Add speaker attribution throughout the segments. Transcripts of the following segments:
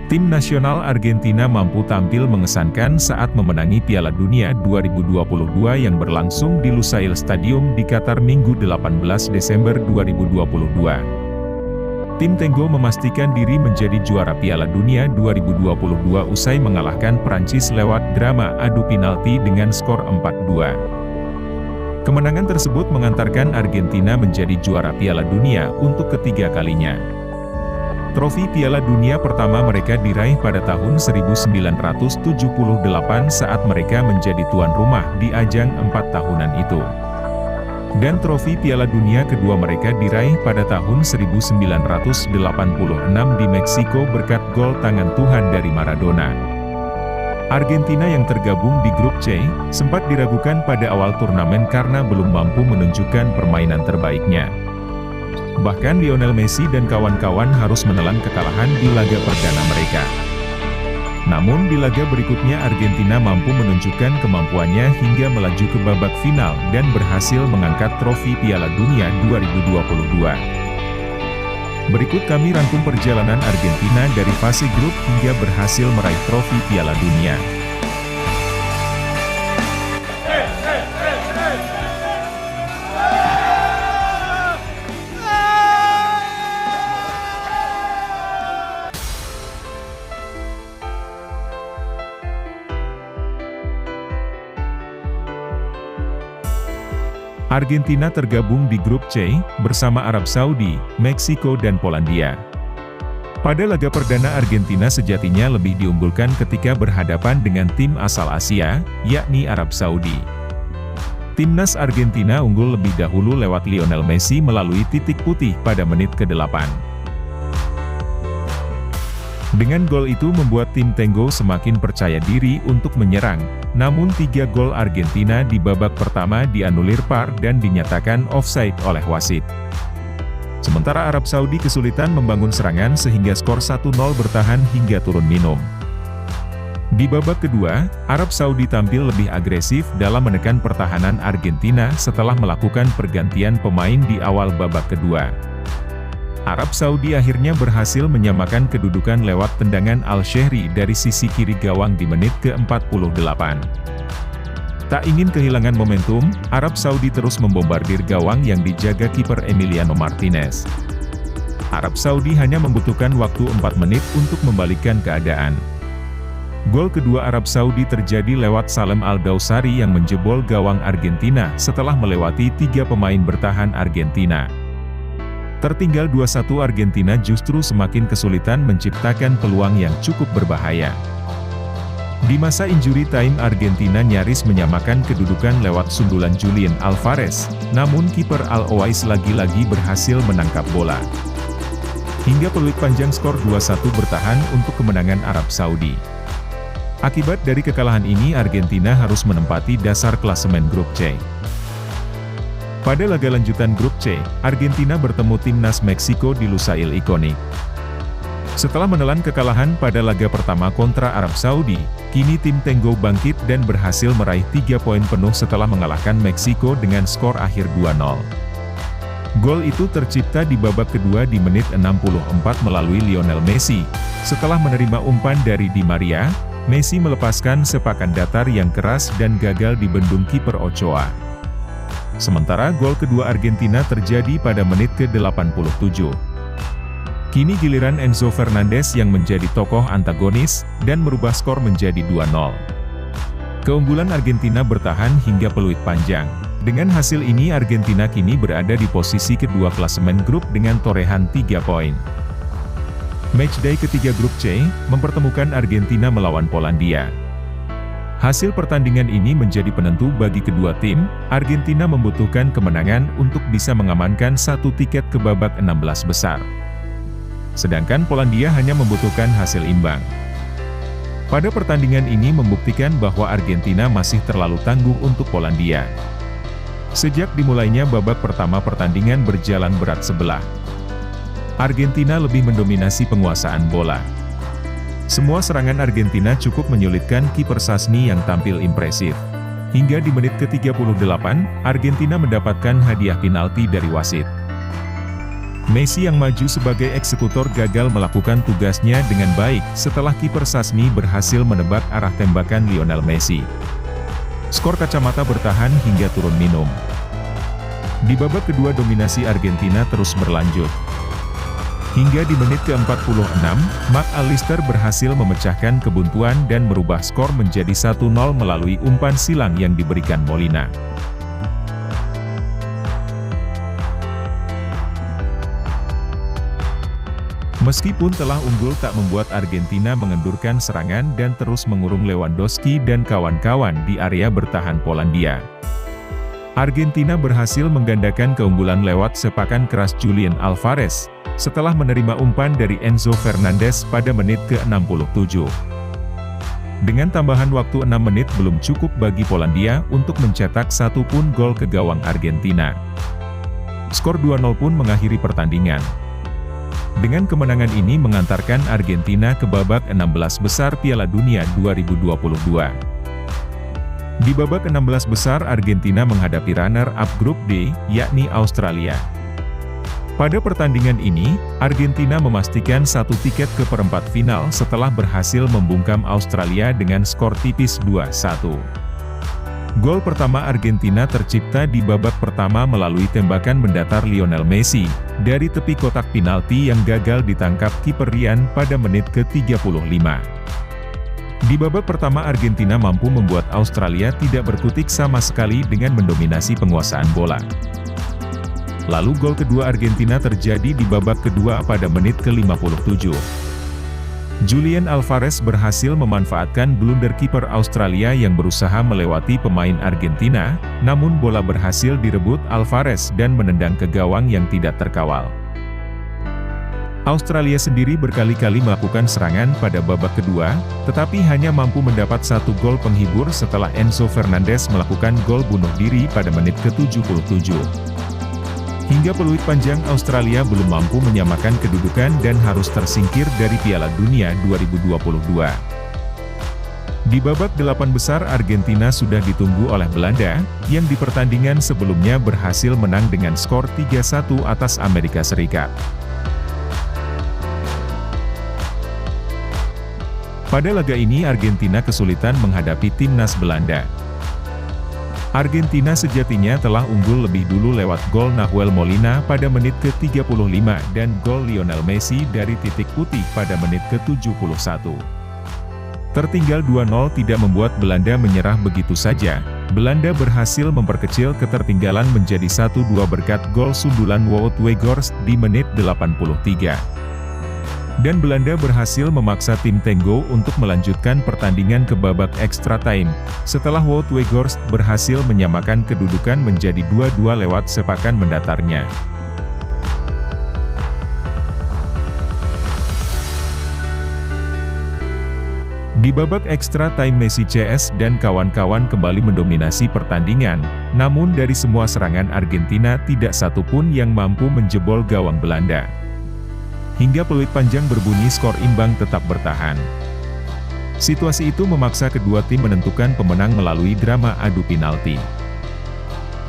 Speaker 1: Tim nasional Argentina mampu tampil mengesankan saat memenangi Piala Dunia 2022 yang berlangsung di Lusail Stadium di Qatar Minggu 18 Desember 2022. Tim Tenggo memastikan diri menjadi juara Piala Dunia 2022 usai mengalahkan Prancis lewat drama adu penalti dengan skor 4-2. Kemenangan tersebut mengantarkan Argentina menjadi juara Piala Dunia untuk ketiga kalinya. Trofi Piala Dunia pertama mereka diraih pada tahun 1978 saat mereka menjadi tuan rumah di ajang 4 tahunan itu. Dan trofi Piala Dunia kedua mereka diraih pada tahun 1986 di Meksiko berkat gol tangan Tuhan dari Maradona. Argentina yang tergabung di grup C, sempat diragukan pada awal turnamen karena belum mampu menunjukkan permainan terbaiknya. Bahkan Lionel Messi dan kawan-kawan harus menelan kekalahan di laga perdana mereka. Namun di laga berikutnya Argentina mampu menunjukkan kemampuannya hingga melaju ke babak final dan berhasil mengangkat trofi Piala Dunia 2022. Berikut kami rangkum perjalanan Argentina dari fase grup hingga berhasil meraih trofi Piala Dunia. Argentina tergabung di grup C, bersama Arab Saudi, Meksiko dan Polandia. Pada laga perdana Argentina sejatinya lebih diunggulkan ketika berhadapan dengan tim asal Asia, yakni Arab Saudi. Timnas Argentina unggul lebih dahulu lewat Lionel Messi melalui titik putih pada menit ke-8. Dengan gol itu membuat tim Tenggo semakin percaya diri untuk menyerang, namun 3 gol Argentina di babak pertama dianulir VAR dan dinyatakan offside oleh wasit. Sementara Arab Saudi kesulitan membangun serangan sehingga skor 1-0 bertahan hingga turun minum. Di babak kedua, Arab Saudi tampil lebih agresif dalam menekan pertahanan Argentina setelah melakukan pergantian pemain di awal babak kedua. Arab Saudi akhirnya berhasil menyamakan kedudukan lewat tendangan Al-Shehri dari sisi kiri gawang di menit ke-48. Tak ingin kehilangan momentum, Arab Saudi terus membombardir gawang yang dijaga kiper Emiliano Martinez. Arab Saudi hanya membutuhkan waktu 4 menit untuk membalikkan keadaan. Gol kedua Arab Saudi terjadi lewat Salem Al-Dawsari yang menjebol gawang Argentina setelah melewati 3 pemain bertahan Argentina. Tertinggal 2-1 Argentina justru semakin kesulitan menciptakan peluang yang cukup berbahaya. Di masa injury time Argentina nyaris menyamakan kedudukan lewat sundulan Julian Alvarez, namun kiper Al-Owais lagi-lagi berhasil menangkap bola. Hingga peluit panjang skor 2-1 bertahan untuk kemenangan Arab Saudi. Akibat dari kekalahan ini Argentina harus menempati dasar klasemen grup C. Pada laga lanjutan grup C, Argentina bertemu timnas Meksiko di Lusail Ikonik. Setelah menelan kekalahan pada laga pertama kontra Arab Saudi, kini tim Tenggo bangkit dan berhasil meraih 3 poin penuh setelah mengalahkan Meksiko dengan skor akhir 2-0. Gol itu tercipta di babak kedua di menit 64 melalui Lionel Messi. Setelah menerima umpan dari Di Maria, Messi melepaskan sepakan datar yang keras dan gagal dibendung kiper Ochoa. Sementara gol kedua Argentina terjadi pada menit ke-87. Kini giliran Enzo Fernandez yang menjadi tokoh antagonis, dan merubah skor menjadi 2-0. Keunggulan Argentina bertahan hingga peluit panjang. Dengan hasil ini Argentina kini berada di posisi kedua klasemen grup dengan torehan 3 poin. Matchday ketiga grup C, mempertemukan Argentina melawan Polandia. Hasil pertandingan ini menjadi penentu bagi kedua tim. Argentina membutuhkan kemenangan untuk bisa mengamankan 1 tiket ke babak 16 besar. Sedangkan Polandia hanya membutuhkan hasil imbang. Pada pertandingan ini membuktikan bahwa Argentina masih terlalu tangguh untuk Polandia. Sejak dimulainya babak pertama pertandingan berjalan berat sebelah. Argentina lebih mendominasi penguasaan bola. Semua serangan Argentina cukup menyulitkan kiper Szczęsny yang tampil impresif. Hingga di menit ke-38, Argentina mendapatkan hadiah penalti dari wasit. Messi yang maju sebagai eksekutor gagal melakukan tugasnya dengan baik setelah kiper Szczęsny berhasil menebak arah tembakan Lionel Messi. Skor kacamata bertahan hingga turun minum. Di babak kedua dominasi Argentina terus berlanjut. Hingga di menit ke-46, Mac Allister berhasil memecahkan kebuntuan dan merubah skor menjadi 1-0 melalui umpan silang yang diberikan Molina. Meskipun telah unggul tak membuat Argentina mengendurkan serangan dan terus mengurung Lewandowski dan kawan-kawan di area bertahan Polandia. Argentina berhasil menggandakan keunggulan lewat sepakan keras Julian Alvarez, setelah menerima umpan dari Enzo Fernandez pada menit ke-67. Dengan tambahan waktu 6 menit belum cukup bagi Polandia untuk mencetak satu pun gol ke gawang Argentina. Skor 2-0 pun mengakhiri pertandingan. Dengan kemenangan ini mengantarkan Argentina ke babak 16 besar Piala Dunia 2022. Di babak 16 besar Argentina menghadapi runner-up grup D, yakni Australia. Pada pertandingan ini, Argentina memastikan satu tiket ke perempat final setelah berhasil membungkam Australia dengan skor tipis 2-1. Gol pertama Argentina tercipta di babak pertama melalui tembakan mendatar Lionel Messi, dari tepi kotak penalti yang gagal ditangkap kiper Rian pada menit ke-35. Di babak pertama Argentina mampu membuat Australia tidak berkutik sama sekali dengan mendominasi penguasaan bola. Lalu gol kedua Argentina terjadi di babak kedua pada menit ke-57. Julian Alvarez berhasil memanfaatkan blunder kiper Australia yang berusaha melewati pemain Argentina, namun bola berhasil direbut Alvarez dan menendang ke gawang yang tidak terkawal. Australia sendiri berkali-kali melakukan serangan pada babak kedua, tetapi hanya mampu mendapat satu gol penghibur setelah Enzo Fernandez melakukan gol bunuh diri pada menit ke-77. Hingga peluit panjang Australia belum mampu menyamakan kedudukan dan harus tersingkir dari Piala Dunia 2022. Di babak 8 besar Argentina sudah ditunggu oleh Belanda, yang di pertandingan sebelumnya berhasil menang dengan skor 3-1 atas Amerika Serikat. Pada laga ini Argentina kesulitan menghadapi timnas Belanda. Argentina sejatinya telah unggul lebih dulu lewat gol Nahuel Molina pada menit ke-35 dan gol Lionel Messi dari titik putih pada menit ke-71. Tertinggal 2-0 tidak membuat Belanda menyerah begitu saja. Belanda berhasil memperkecil ketertinggalan menjadi 1-2 berkat gol sundulan Wout Weghorst di menit 83. Dan Belanda berhasil memaksa tim Tango untuk melanjutkan pertandingan ke babak extra time, setelah Wout Weghorst berhasil menyamakan kedudukan menjadi 2-2 lewat sepakan mendatarnya. Di babak extra time Messi CS dan kawan-kawan kembali mendominasi pertandingan, namun dari semua serangan Argentina tidak satu pun yang mampu menjebol gawang Belanda. Hingga peluit panjang berbunyi skor imbang tetap bertahan. Situasi itu memaksa kedua tim menentukan pemenang melalui drama adu penalti.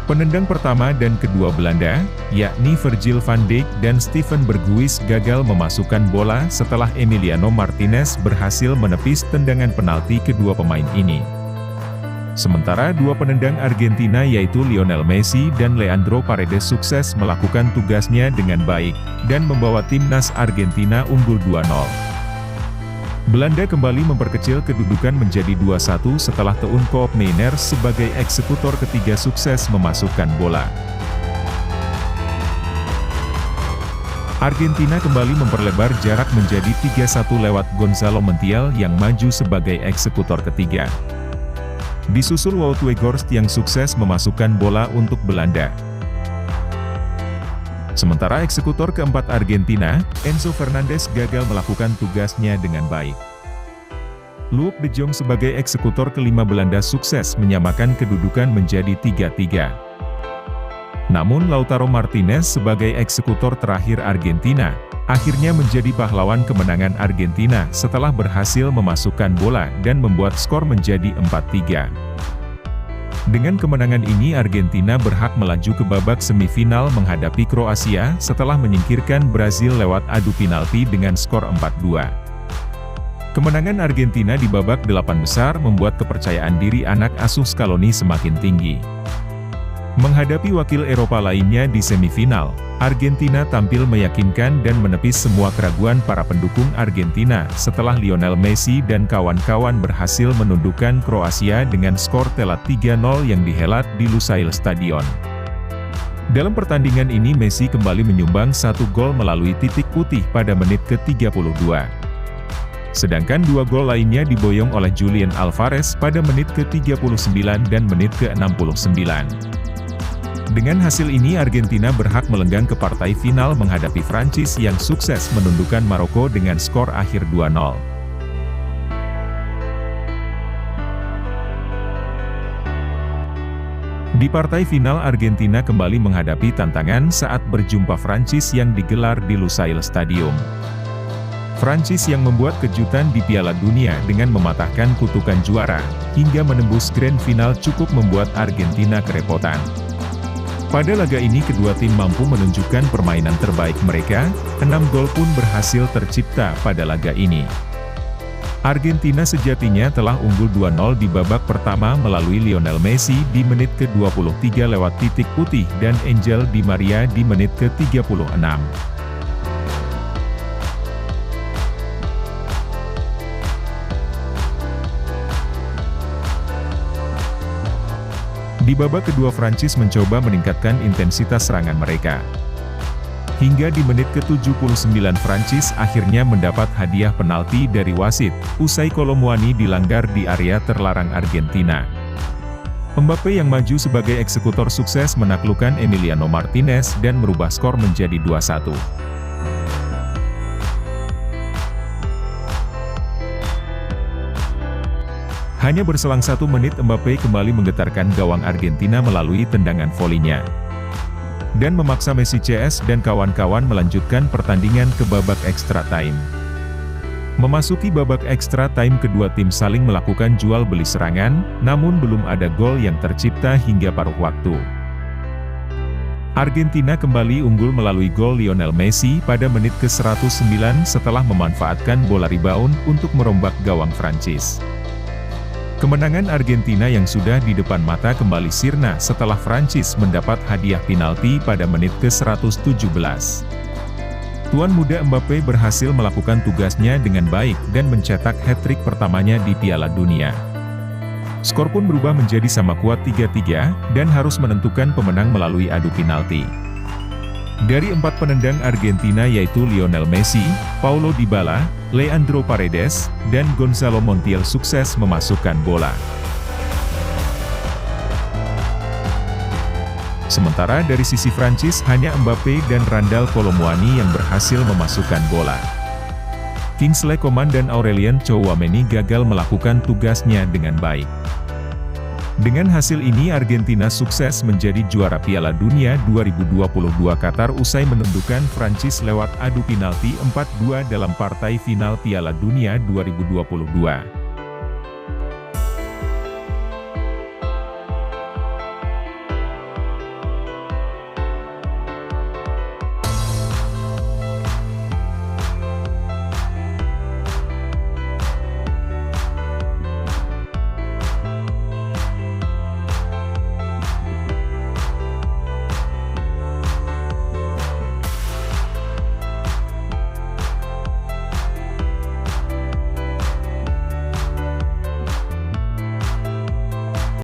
Speaker 1: Penendang pertama dan kedua Belanda, yakni Virgil van Dijk dan Steven Berghuis gagal memasukkan bola setelah Emiliano Martinez berhasil menepis tendangan penalti kedua pemain ini. Sementara dua penendang Argentina yaitu Lionel Messi dan Leandro Paredes sukses melakukan tugasnya dengan baik, dan membawa timnas Argentina unggul 2-0. Belanda kembali memperkecil kedudukan menjadi 2-1 setelah Teun Koopmeiners sebagai eksekutor ketiga sukses memasukkan bola. Argentina kembali memperlebar jarak menjadi 3-1 lewat Gonzalo Montiel yang maju sebagai eksekutor ketiga. Disusul Wout Weghorst yang sukses memasukkan bola untuk Belanda. Sementara eksekutor keempat Argentina, Enzo Fernandez gagal melakukan tugasnya dengan baik. Luuk de Jong sebagai eksekutor kelima Belanda sukses menyamakan kedudukan menjadi 3-3. Namun Lautaro Martinez sebagai eksekutor terakhir Argentina, akhirnya menjadi pahlawan kemenangan Argentina setelah berhasil memasukkan bola dan membuat skor menjadi 4-3. Dengan kemenangan ini Argentina berhak melaju ke babak semifinal menghadapi Kroasia setelah menyingkirkan Brazil lewat adu penalti dengan skor 4-2. Kemenangan Argentina di babak 8 besar membuat kepercayaan diri anak asuh Scaloni semakin tinggi. Menghadapi wakil Eropa lainnya di semifinal, Argentina tampil meyakinkan dan menepis semua keraguan para pendukung Argentina setelah Lionel Messi dan kawan-kawan berhasil menundukkan Kroasia dengan skor telak 3-0 yang dihelat di Lusail Stadion. Dalam pertandingan ini Messi kembali menyumbang 1 gol melalui titik putih pada menit ke-32. Sedangkan 2 gol lainnya diboyong oleh Julian Alvarez pada menit ke-39 dan menit ke-69. Dengan hasil ini Argentina berhak melenggang ke partai final menghadapi Prancis yang sukses menundukkan Maroko dengan skor akhir 2-0. Di partai final Argentina kembali menghadapi tantangan saat berjumpa Prancis yang digelar di Lusail Stadium. Prancis yang membuat kejutan di Piala Dunia dengan mematahkan kutukan juara, hingga menembus grand final cukup membuat Argentina kerepotan. Pada laga ini kedua tim mampu menunjukkan permainan terbaik mereka, 6 gol pun berhasil tercipta pada laga ini. Argentina sejatinya telah unggul 2-0 di babak pertama melalui Lionel Messi di menit ke-23 lewat titik putih dan Angel Di Maria di menit ke-36. Di babak kedua Prancis mencoba meningkatkan intensitas serangan mereka. Hingga di menit ke-79 Prancis akhirnya mendapat hadiah penalti dari wasit, usai Kolo Muani dilanggar di area terlarang Argentina. Mbappe yang maju sebagai eksekutor sukses menaklukkan Emiliano Martinez dan merubah skor menjadi 2-1. Hanya berselang 1 menit Mbappe kembali menggetarkan gawang Argentina melalui tendangan volinya. Dan memaksa Messi CS dan kawan-kawan melanjutkan pertandingan ke babak extra time. Memasuki babak extra time kedua tim saling melakukan jual beli serangan, namun belum ada gol yang tercipta hingga paruh waktu. Argentina kembali unggul melalui gol Lionel Messi pada menit ke-109 setelah memanfaatkan bola rebound untuk merombak gawang Prancis. Kemenangan Argentina yang sudah di depan mata kembali sirna setelah Prancis mendapat hadiah penalti pada menit ke-117. Tuan muda Mbappe berhasil melakukan tugasnya dengan baik dan mencetak hat-trick pertamanya di Piala Dunia. Skor pun berubah menjadi sama kuat 3-3, dan harus menentukan pemenang melalui adu penalti. Dari 4 penendang Argentina yaitu Lionel Messi, Paulo Dybala, Leandro Paredes, dan Gonzalo Montiel sukses memasukkan bola. Sementara dari sisi Prancis hanya Mbappe dan Randal Kolo Muani yang berhasil memasukkan bola. Kingsley Coman dan Aurelien Tchouameni gagal melakukan tugasnya dengan baik. Dengan hasil ini Argentina sukses menjadi juara Piala Dunia 2022 Qatar usai menundukkan Prancis lewat adu penalti 4-2 dalam partai final Piala Dunia 2022.